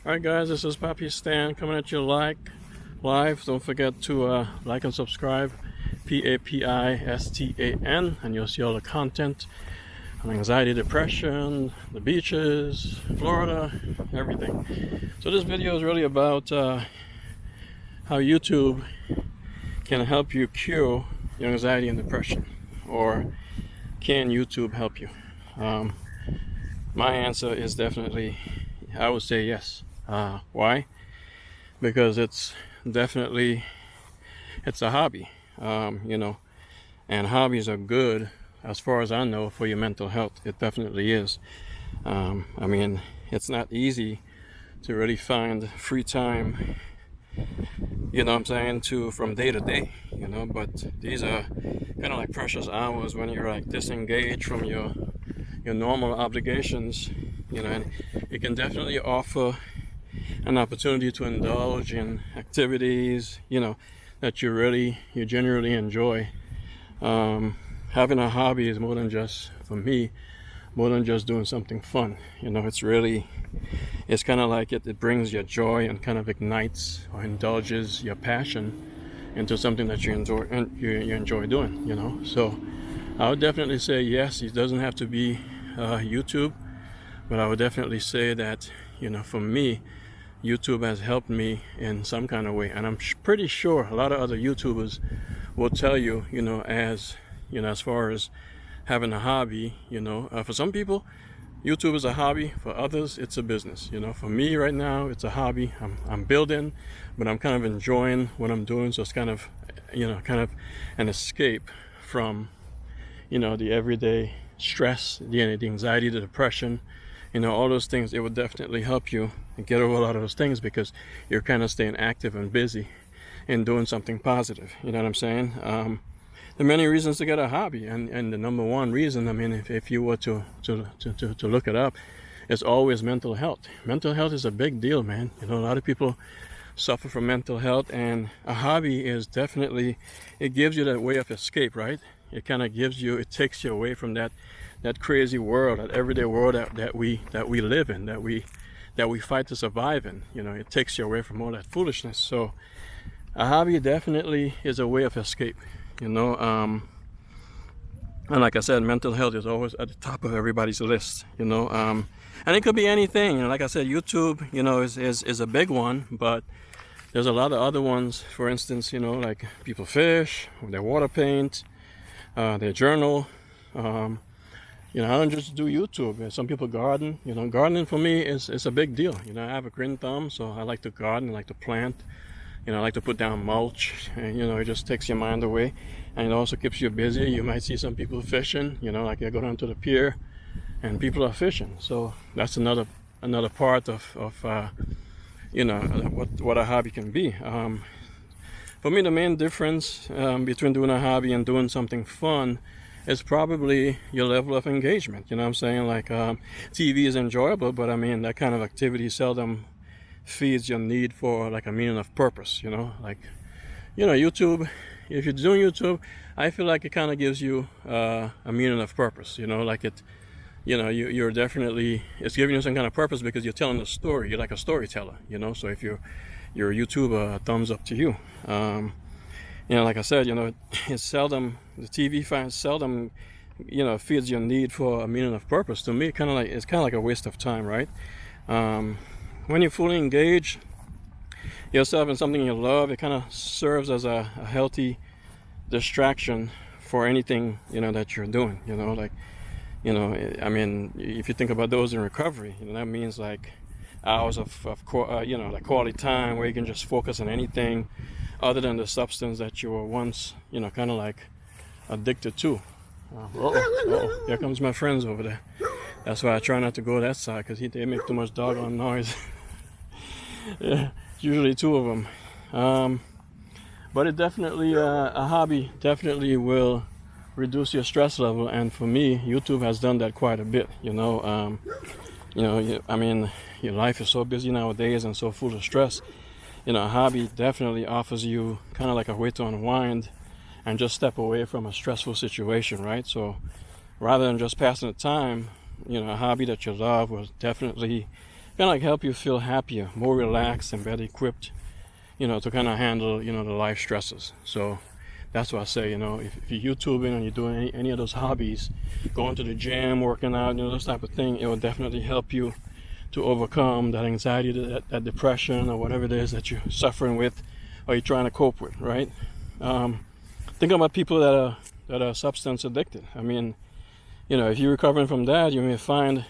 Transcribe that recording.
Alright guys, this is Papi Stan coming at you live. Don't forget to like and subscribe, PAPISTAN, and you'll see all the content on anxiety, depression, the beaches, Florida, everything. So this video is really about how YouTube can help you cure your anxiety and depression, or can YouTube help you? My answer is definitely, I would say yes. Why? Because it's definitely, it's a hobby, and hobbies are good, as far as I know, for your mental health. It definitely is. It's not easy to really find free time, from day to day, but these are kind of like precious hours when you're like disengaged from your normal obligations, and it can definitely offer an opportunity to indulge in activities, that you genuinely enjoy. Having a hobby is more than just, for me, more than just doing something fun. It's kind of like it brings your joy and kind of ignites or indulges your passion into something that you enjoy doing, So I would definitely say yes. It doesn't have to be YouTube, but I would definitely say that, for me, YouTube has helped me in some kind of way, and I'm pretty sure a lot of other YouTubers will tell you, as far as having a hobby, for some people, YouTube is a hobby. For others, it's a business. For me right now, it's a hobby. I'm building, but I'm kind of enjoying what I'm doing. So it's kind of an escape from, the everyday stress, the anxiety, the depression, all those things. It would definitely help you get over a lot of those things because you're kind of staying active and busy and doing something positive. You know what I'm saying? There are many reasons to get a hobby, and the number one reason, if you were to look it up, is always mental health. Mental health is a big deal, man. A lot of people suffer from mental health, and a hobby is definitely, it gives you that way of escape, right? It kind of it takes you away from that crazy world, that everyday world that we live in, that we fight to survive in. It takes you away from all that foolishness. So a hobby definitely is a way of escape. And like I said, mental health is always at the top of everybody's list. And it could be anything. Like I said, YouTube, is a big one, but there's a lot of other ones. For instance, like people fish, their water paint, their journal. I don't just do YouTube. Some people garden. Gardening for me is a big deal. I have a green thumb, so I like to garden, I like to plant. I like to put down mulch, and it just takes your mind away, and it also keeps you busy. You might see some people fishing, like I go down to the pier, and people are fishing. So that's another part of what a hobby can be. For me, the main difference between doing a hobby and doing something fun is probably your level of engagement. Like TV is enjoyable, but that kind of activity seldom feeds your need for like a meaning of purpose. YouTube, if you're doing YouTube, I feel like it kind of gives you a meaning of purpose. You're definitely, it's giving you some kind of purpose because you're telling a story. You're like a storyteller. So if you're a YouTuber, a thumbs up to you. Like I said, it's seldom, the TV seldom feeds your need for a meaning of purpose. To me, it's kind of like a waste of time, right? When you fully engage yourself in something you love, it kind of serves as a healthy distraction for anything that you're doing. If you think about those in recovery, that means like hours of quality time where you can just focus on anything other than the substance that you were once kind of like addicted to. Here comes my friends over there. That's why I try not to go that side, because they make too much doggone noise. Yeah, usually two of them. But it definitely, a hobby definitely will reduce your stress level, and for me, YouTube has done that quite a bit. Your life is so busy nowadays and so full of stress. A hobby definitely offers you kind of like a way to unwind and just step away from a stressful situation, right? So rather than just passing the time, a hobby that you love will definitely kind of like help you feel happier, more relaxed, and better equipped, to kind of handle, the life stresses. So that's why I say, if you're YouTubing and you're doing any of those hobbies, going to the gym, working out, those type of thing, it will definitely help you to overcome that anxiety, that depression, or whatever it is that you're suffering with, or you're trying to cope with, right? Think about people that are substance addicted. I mean, if you're recovering from that, you may find